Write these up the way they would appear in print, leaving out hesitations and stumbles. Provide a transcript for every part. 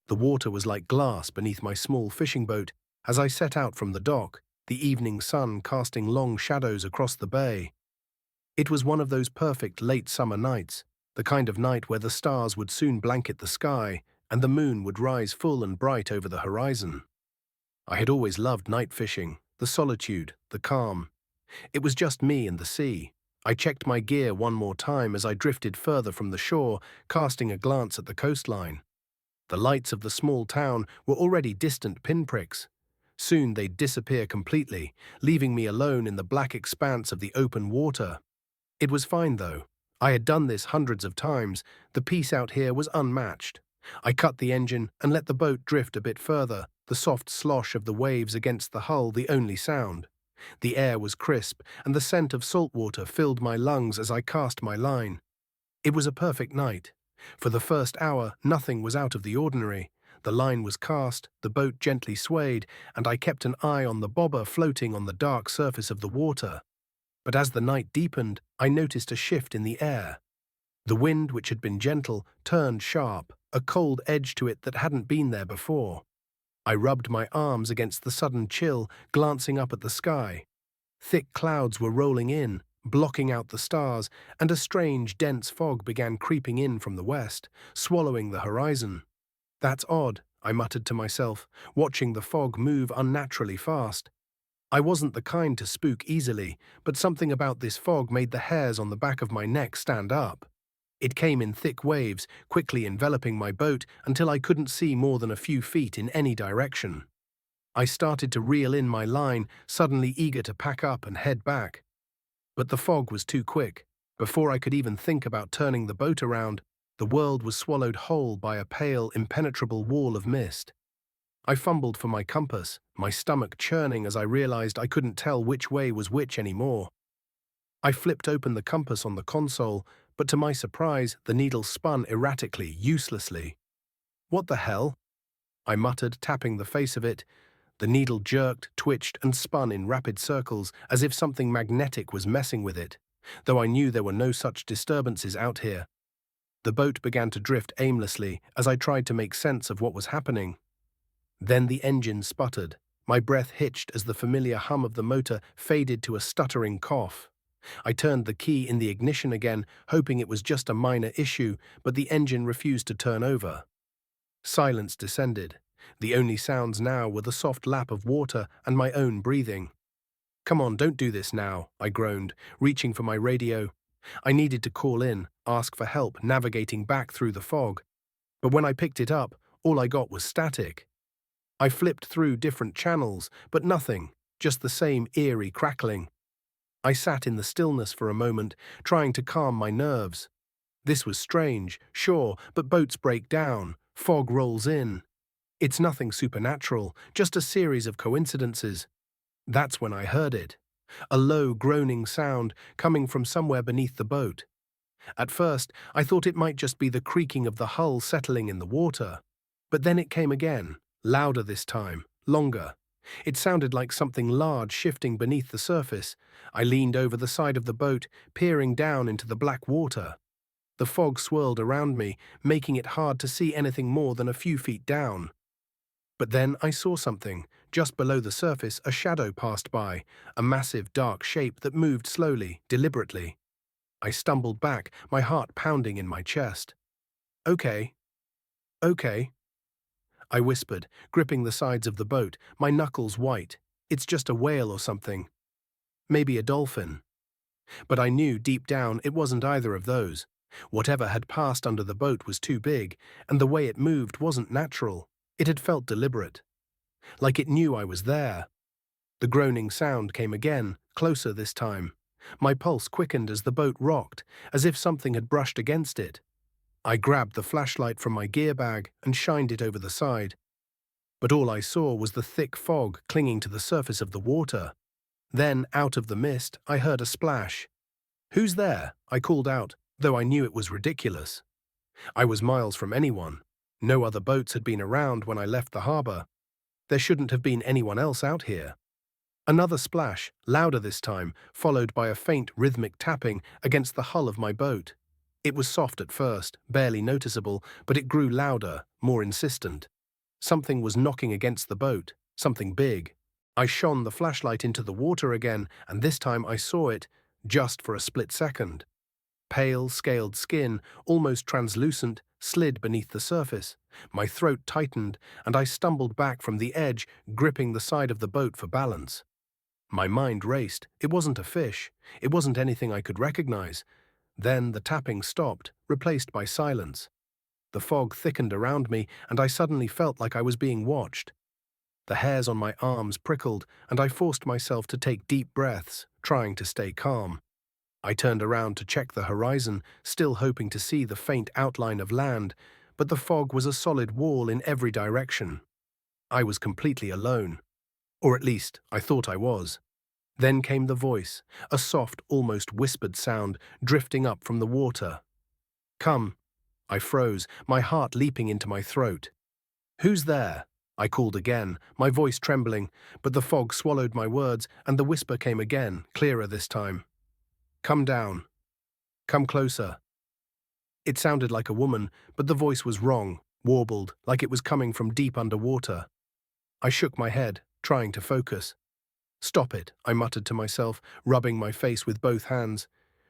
The water was like glass beneath my small fishing boat as I set out from the dock, the evening sun casting long shadows across the bay. It was one of those perfect late summer nights, the kind of night where the stars would soon blanket the sky and the moon would rise full and bright over the horizon. I had always loved night fishing, the solitude, the calm. It was just me and the sea. I checked my gear one more time as I drifted further from the shore, casting a glance at the coastline. The lights of the small town were already distant pinpricks. Soon they'd disappear completely, leaving me alone in the black expanse of the open water. It was fine, though. I had done this hundreds of times. The peace out here was unmatched. I cut the engine and let the boat drift a bit further, the soft slosh of the waves against the hull the only sound. The air was crisp, and the scent of salt water filled my lungs as I cast my line. It was a perfect night. For the first hour, nothing was out of the ordinary. The line was cast, the boat gently swayed, and I kept an eye on the bobber floating on the dark surface of the water. But as the night deepened, I noticed a shift in the air. The wind, which had been gentle, turned sharp, a cold edge to it that hadn't been there before. I rubbed my arms against the sudden chill, glancing up at the sky. Thick clouds were rolling in, blocking out the stars, and a strange, dense fog began creeping in from the west, swallowing the horizon. "That's odd," I muttered to myself, watching the fog move unnaturally fast. I wasn't the kind to spook easily, but something about this fog made the hairs on the back of my neck stand up. It came in thick waves, quickly enveloping my boat until I couldn't see more than a few feet in any direction. I started to reel in my line, suddenly eager to pack up and head back. But the fog was too quick. Before I could even think about turning the boat around, the world was swallowed whole by a pale, impenetrable wall of mist. I fumbled for my compass, my stomach churning as I realized I couldn't tell which way was which anymore. I flipped open the compass on the console, but to my surprise, the needle spun erratically, uselessly. "What the hell?" I muttered, tapping the face of it. The needle jerked, twitched, and spun in rapid circles, as if something magnetic was messing with it, though I knew there were no such disturbances out here. The boat began to drift aimlessly as I tried to make sense of what was happening. Then the engine sputtered. My breath hitched as the familiar hum of the motor faded to a stuttering cough. I turned the key in the ignition again, hoping it was just a minor issue, but the engine refused to turn over. Silence descended. The only sounds now were the soft lap of water and my own breathing. "Come on, don't do this now," I groaned, reaching for my radio. I needed to call in, ask for help navigating back through the fog. But when I picked it up, all I got was static. I flipped through different channels, but nothing, just the same eerie crackling. I sat in the stillness for a moment, trying to calm my nerves. This was strange, sure, but boats break down, fog rolls in. It's nothing supernatural, just a series of coincidences. That's when I heard it. A low, groaning sound coming from somewhere beneath the boat. At first, I thought it might just be the creaking of the hull settling in the water. But then it came again, louder this time, longer. It sounded like something large shifting beneath the surface. I leaned over the side of the boat, peering down into the black water. The fog swirled around me, making it hard to see anything more than a few feet down. But then I saw something. Just below the surface, a shadow passed by, a massive dark shape that moved slowly, deliberately. I stumbled back, my heart pounding in my chest. "Okay. Okay," I whispered, gripping the sides of the boat, my knuckles white. "It's just a whale or something. Maybe a dolphin." But I knew deep down it wasn't either of those. Whatever had passed under the boat was too big, and the way it moved wasn't natural. It had felt deliberate. Like it knew I was there. The groaning sound came again, closer this time. My pulse quickened as the boat rocked, as if something had brushed against it. I grabbed the flashlight from my gear bag and shined it over the side. But all I saw was the thick fog clinging to the surface of the water. Then, out of the mist, I heard a splash. "Who's there?" I called out, though I knew it was ridiculous. I was miles from anyone. No other boats had been around when I left the harbor. There shouldn't have been anyone else out here. Another splash, louder this time, followed by a faint rhythmic tapping against the hull of my boat. It was soft at first, barely noticeable, but it grew louder, more insistent. Something was knocking against the boat, something big. I shone the flashlight into the water again, and this time I saw it, just for a split second. Pale, scaled skin, almost translucent, slid beneath the surface. My throat tightened, and I stumbled back from the edge, gripping the side of the boat for balance. My mind raced. It wasn't a fish. It wasn't anything I could recognize. Then the tapping stopped, replaced by silence. The fog thickened around me, and I suddenly felt like I was being watched. The hairs on my arms prickled, and I forced myself to take deep breaths, trying to stay calm. I turned around to check the horizon, still hoping to see the faint outline of land, but the fog was a solid wall in every direction. I was completely alone. Or at least, I thought I was. Then came the voice, a soft, almost whispered sound, drifting up from the water. "Come." I froze, my heart leaping into my throat. "Who's there?" I called again, my voice trembling, but the fog swallowed my words, and the whisper came again, clearer this time. "Come down. Come closer." It sounded like a woman, but the voice was wrong, warbled, like it was coming from deep underwater. I shook my head, trying to focus. "Stop it," I muttered to myself, rubbing my face with both hands.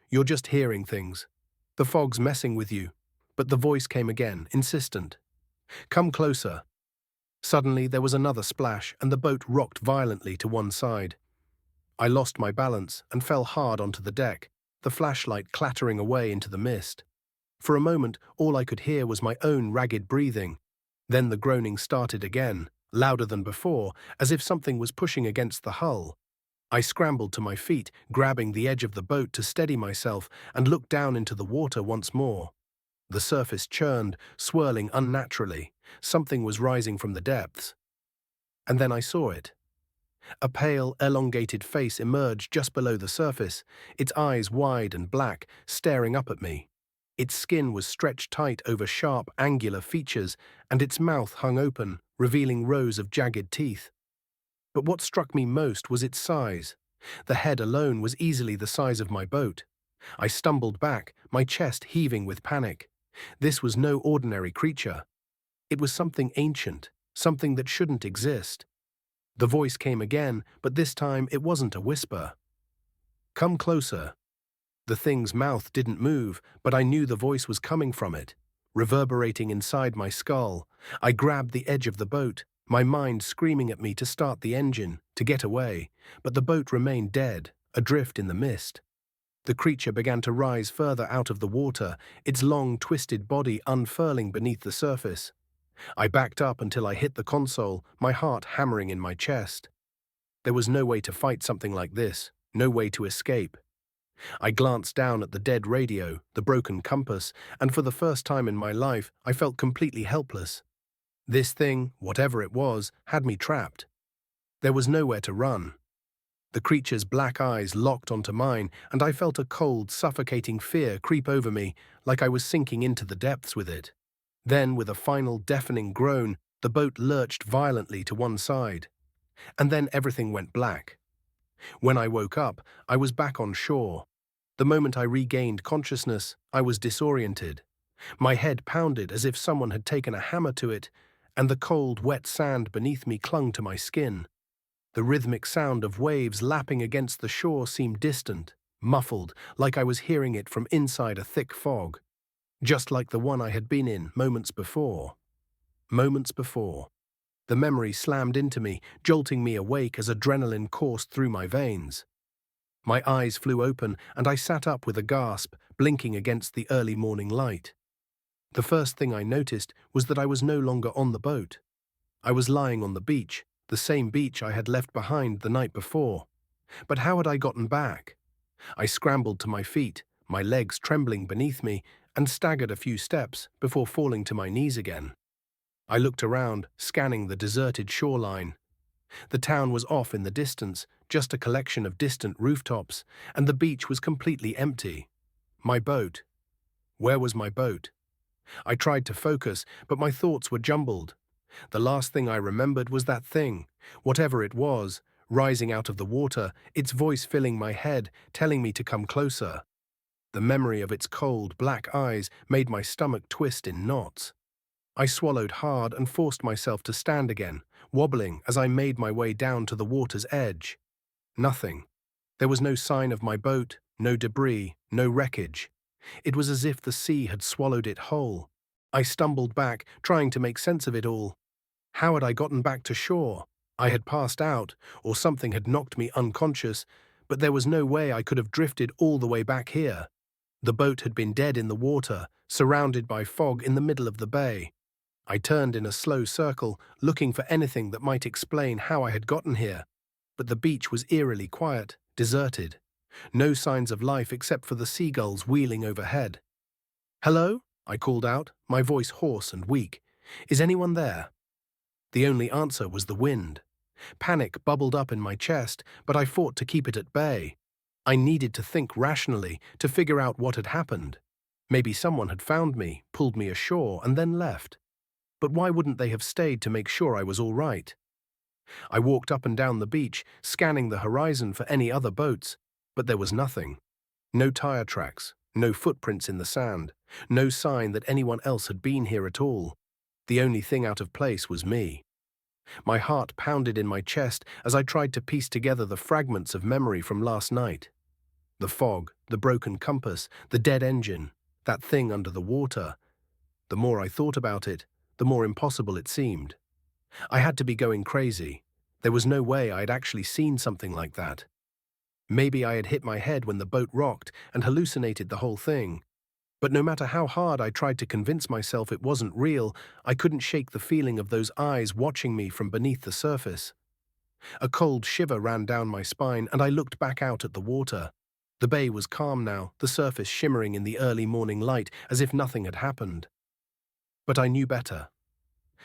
"You're just hearing things. The fog's messing with you." But the voice came again, insistent. "Come closer." Suddenly there was another splash, and the boat rocked violently to one side. I lost my balance and fell hard onto the deck, the flashlight clattering away into the mist. For a moment, all I could hear was my own ragged breathing. Then the groaning started again, louder than before, as if something was pushing against the hull. I scrambled to my feet, grabbing the edge of the boat to steady myself, and looked down into the water once more. The surface churned, swirling unnaturally. Something was rising from the depths. And then I saw it. A pale, elongated face emerged just below the surface, its eyes wide and black, staring up at me. Its skin was stretched tight over sharp, angular features, and its mouth hung open, revealing rows of jagged teeth. But what struck me most was its size. The head alone was easily the size of my boat. I stumbled back, my chest heaving with panic. This was no ordinary creature. It was something ancient, something that shouldn't exist. The voice came again, but this time it wasn't a whisper. "Come closer." The thing's mouth didn't move, but I knew the voice was coming from it, reverberating inside my skull. I grabbed the edge of the boat, my mind screaming at me to start the engine, to get away, but the boat remained dead, adrift in the mist. The creature began to rise further out of the water, its long, twisted body unfurling beneath the surface. I backed up until I hit the console, my heart hammering in my chest. There was no way to fight something like this, no way to escape. I glanced down at the dead radio, the broken compass, and for the first time in my life, I felt completely helpless. This thing, whatever it was, had me trapped. There was nowhere to run. The creature's black eyes locked onto mine, and I felt a cold, suffocating fear creep over me, like I was sinking into the depths with it. Then, with a final deafening groan, the boat lurched violently to one side. And then everything went black. When I woke up, I was back on shore. The moment I regained consciousness, I was disoriented. My head pounded as if someone had taken a hammer to it, and the cold, wet sand beneath me clung to my skin. The rhythmic sound of waves lapping against the shore seemed distant, muffled, like I was hearing it from inside a thick fog. Just like the one I had been in moments before. Moments before. The memory slammed into me, jolting me awake as adrenaline coursed through my veins. My eyes flew open, and I sat up with a gasp, blinking against the early morning light. The first thing I noticed was that I was no longer on the boat. I was lying on the beach, the same beach I had left behind the night before. But how had I gotten back? I scrambled to my feet, my legs trembling beneath me, and staggered a few steps before falling to my knees again. I looked around, scanning the deserted shoreline. The town was off in the distance, just a collection of distant rooftops, and the beach was completely empty. My boat. Where was my boat? I tried to focus, but my thoughts were jumbled. The last thing I remembered was that thing, whatever it was, rising out of the water, its voice filling my head, telling me to come closer. The memory of its cold, black eyes made my stomach twist in knots. I swallowed hard and forced myself to stand again, wobbling as I made my way down to the water's edge. Nothing. There was no sign of my boat, no debris, no wreckage. It was as if the sea had swallowed it whole. I stumbled back, trying to make sense of it all. How had I gotten back to shore? I had passed out, or something had knocked me unconscious, but there was no way I could have drifted all the way back here. The boat had been dead in the water, surrounded by fog in the middle of the bay. I turned in a slow circle, looking for anything that might explain how I had gotten here. But the beach was eerily quiet, deserted. No signs of life except for the seagulls wheeling overhead. "Hello?" I called out, my voice hoarse and weak. "Is anyone there?" The only answer was the wind. Panic bubbled up in my chest, but I fought to keep it at bay. I needed to think rationally, to figure out what had happened. Maybe someone had found me, pulled me ashore, and then left. But why wouldn't they have stayed to make sure I was all right? I walked up and down the beach, scanning the horizon for any other boats, but there was nothing. No tire tracks, no footprints in the sand, no sign that anyone else had been here at all. The only thing out of place was me. My heart pounded in my chest as I tried to piece together the fragments of memory from last night. The fog, the broken compass, the dead engine, that thing under the water. The more I thought about it, the more impossible it seemed. I had to be going crazy. There was no way I had actually seen something like that. Maybe I had hit my head when the boat rocked and hallucinated the whole thing. But no matter how hard I tried to convince myself it wasn't real, I couldn't shake the feeling of those eyes watching me from beneath the surface. A cold shiver ran down my spine, and I looked back out at the water. The bay was calm now, the surface shimmering in the early morning light as if nothing had happened. But I knew better.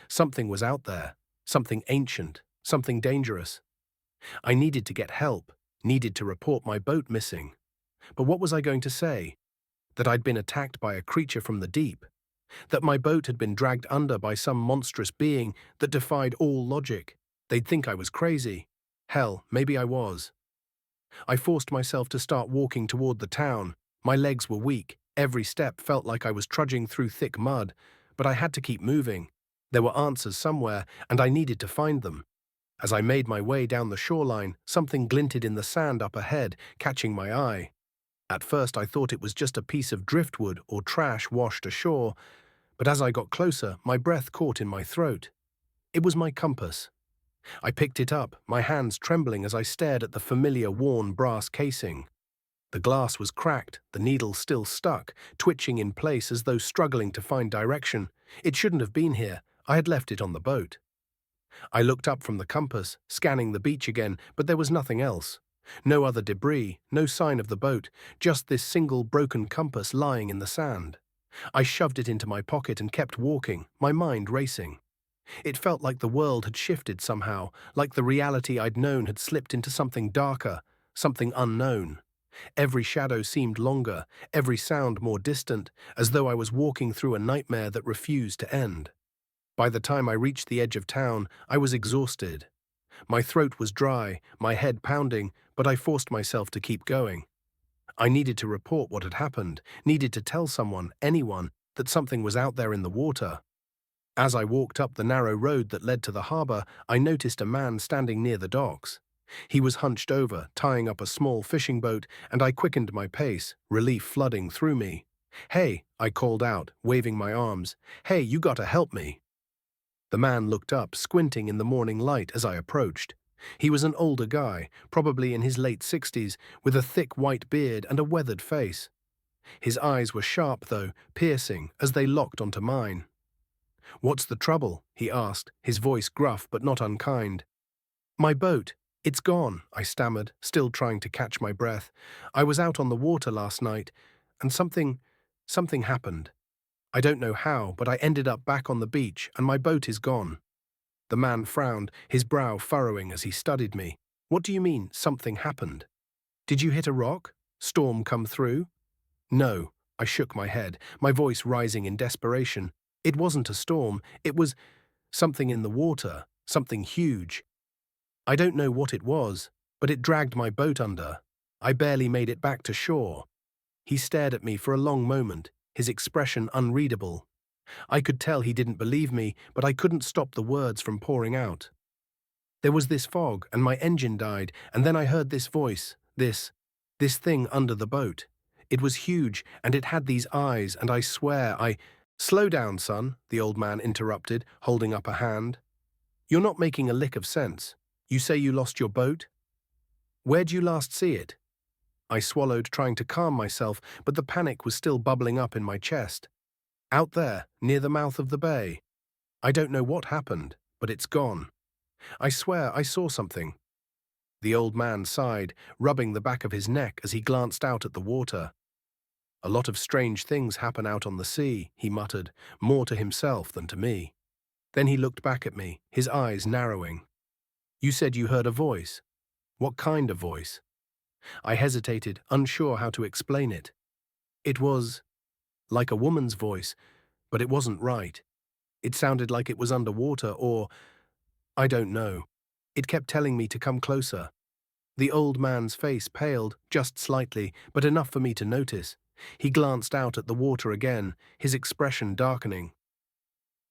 Something was out there, something ancient, something dangerous. I needed to get help, needed to report my boat missing. But what was I going to say? That I'd been attacked by a creature from the deep? That my boat had been dragged under by some monstrous being that defied all logic? They'd think I was crazy. Hell, maybe I was. I forced myself to start walking toward the town. My legs were weak. Every step felt like I was trudging through thick mud, but I had to keep moving. There were answers somewhere, and I needed to find them. As I made my way down the shoreline, something glinted in the sand up ahead, catching my eye. At first I thought it was just a piece of driftwood or trash washed ashore, but as I got closer, my breath caught in my throat. It was my compass. I picked it up, my hands trembling as I stared at the familiar worn brass casing. The glass was cracked, the needle still stuck, twitching in place as though struggling to find direction. It shouldn't have been here. I had left it on the boat. I looked up from the compass, scanning the beach again, but there was nothing else. No other debris, no sign of the boat, just this single broken compass lying in the sand. I shoved it into my pocket and kept walking, my mind racing. It felt like the world had shifted somehow, like the reality I'd known had slipped into something darker, something unknown. Every shadow seemed longer, every sound more distant, as though I was walking through a nightmare that refused to end. By the time I reached the edge of town, I was exhausted. My throat was dry, my head pounding, but I forced myself to keep going. I needed to report what had happened, needed to tell someone, anyone, that something was out there in the water. As I walked up the narrow road that led to the harbor, I noticed a man standing near the docks. He was hunched over, tying up a small fishing boat, and I quickened my pace, relief flooding through me. "Hey," I called out, waving my arms. "Hey, you gotta help me." The man looked up, squinting in the morning light as I approached. He was an older guy, probably in his late 60s, with a thick white beard and a weathered face. His eyes were sharp, though, piercing, as they locked onto mine. "What's the trouble?" he asked, his voice gruff but not unkind. "My boat. It's gone," I stammered, still trying to catch my breath. "I was out on the water last night, and something happened. I don't know how, but I ended up back on the beach, and my boat is gone." The man frowned, his brow furrowing as he studied me. "What do you mean, something happened? Did you hit a rock? Storm come through?" "No," I shook my head, my voice rising in desperation. "It wasn't a storm, it was something in the water, something huge. I don't know what it was, but it dragged my boat under. I barely made it back to shore." He stared at me for a long moment, his expression unreadable. I could tell he didn't believe me, but I couldn't stop the words from pouring out. There was this fog, and my engine died, and then I heard this voice, this thing under the boat. It was huge, and it had these eyes, and I swear I— "Slow down, son," the old man interrupted, holding up a hand. "You're not making a lick of sense. You say you lost your boat? Where'd you last see it?" I swallowed, trying to calm myself, but the panic was still bubbling up in my chest. "Out there, near the mouth of the bay. I don't know what happened, but it's gone. I swear I saw something." The old man sighed, rubbing the back of his neck as he glanced out at the water. "A lot of strange things happen out on the sea," he muttered, more to himself than to me. Then he looked back at me, his eyes narrowing. "You said you heard a voice. What kind of voice?" I hesitated, unsure how to explain it. "It was like a woman's voice, but it wasn't right. It sounded like it was underwater or— I don't know. It kept telling me to come closer." The old man's face paled, just slightly, but enough for me to notice. He glanced out at the water again, his expression darkening.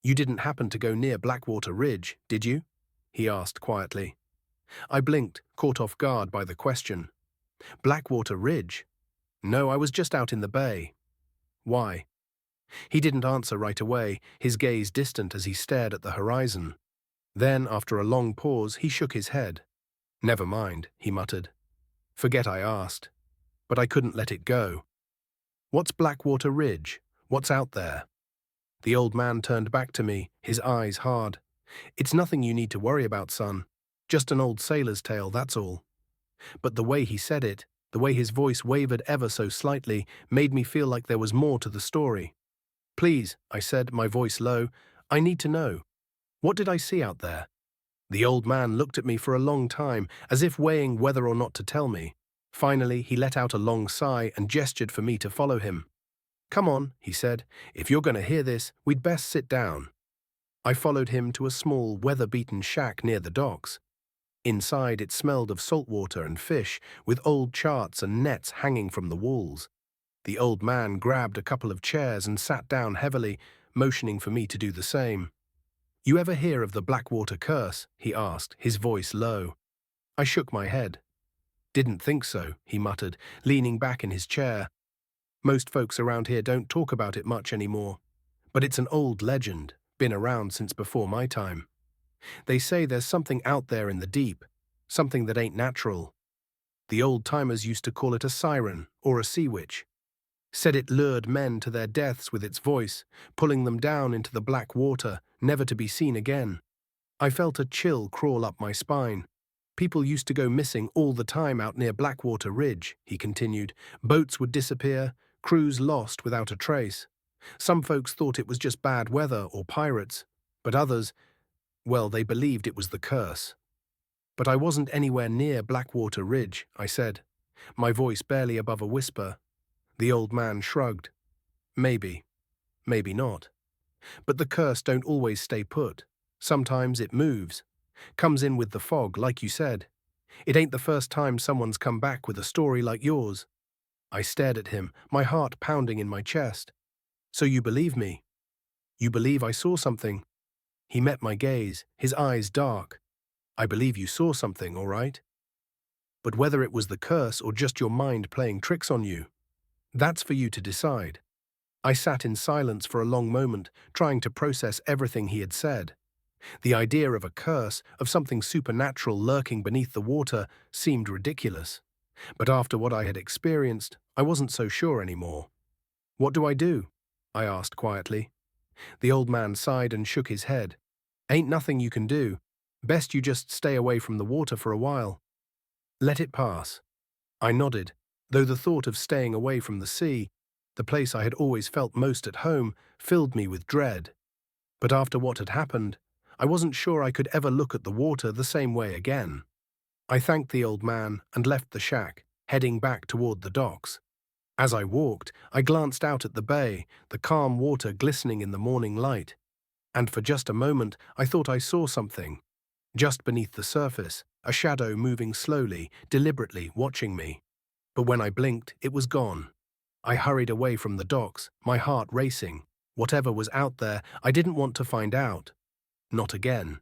"You didn't happen to go near Blackwater Ridge, did you?" he asked quietly. I blinked, caught off guard by the question. "Blackwater Ridge? No, I was just out in the bay." "Why?" He didn't answer right away, his gaze distant as he stared at the horizon. Then, after a long pause, he shook his head. "Never mind," he muttered. "Forget I asked." But I couldn't let it go. "What's Blackwater Ridge? What's out there?" The old man turned back to me, his eyes hard. "It's nothing you need to worry about, son. Just an old sailor's tale, that's all." But the way he said it, the way his voice wavered ever so slightly, made me feel like there was more to the story. "Please," I said, my voice low, "I need to know. What did I see out there?" The old man looked at me for a long time, as if weighing whether or not to tell me. Finally, he let out a long sigh and gestured for me to follow him. "Come on," he said. "If you're going to hear this, we'd best sit down." I followed him to a small, weather-beaten shack near the docks. Inside, it smelled of salt water and fish, with old charts and nets hanging from the walls. The old man grabbed a couple of chairs and sat down heavily, motioning for me to do the same. "You ever hear of the Blackwater Curse?" he asked, his voice low. I shook my head. "Didn't think so," he muttered, leaning back in his chair. "Most folks around here don't talk about it much anymore. But it's an old legend, been around since before my time. They say there's something out there in the deep, something that ain't natural. The old-timers used to call it a siren or a sea witch. Said it lured men to their deaths with its voice, pulling them down into the black water, never to be seen again. I felt a chill crawl up my spine. People used to go missing all the time out near Blackwater Ridge," he continued. "Boats would disappear, crews lost without a trace. Some folks thought it was just bad weather or pirates, but others, well, they believed it was the curse." "But I wasn't anywhere near Blackwater Ridge," I said, my voice barely above a whisper. The old man shrugged. "Maybe, maybe not. But the curse don't always stay put. Sometimes it moves. Comes in with the fog, like you said. It ain't the first time someone's come back with a story like yours." I stared at him, my heart pounding in my chest. "So you believe me? You believe I saw something?" He met my gaze, his eyes dark. "I believe you saw something, all right. But whether it was the curse or just your mind playing tricks on you, that's for you to decide." I sat in silence for a long moment, trying to process everything he had said. The idea of a curse, of something supernatural lurking beneath the water, seemed ridiculous. But after what I had experienced, I wasn't so sure anymore. "What do I do?" I asked quietly. The old man sighed and shook his head. "Ain't nothing you can do. Best you just stay away from the water for a while. Let it pass." I nodded, though the thought of staying away from the sea, the place I had always felt most at home, filled me with dread. But after what had happened, I wasn't sure I could ever look at the water the same way again. I thanked the old man and left the shack, heading back toward the docks. As I walked, I glanced out at the bay, the calm water glistening in the morning light. And for just a moment, I thought I saw something. Just beneath the surface, a shadow moving slowly, deliberately, watching me. But when I blinked, it was gone. I hurried away from the docks, my heart racing. Whatever was out there, I didn't want to find out. Not again.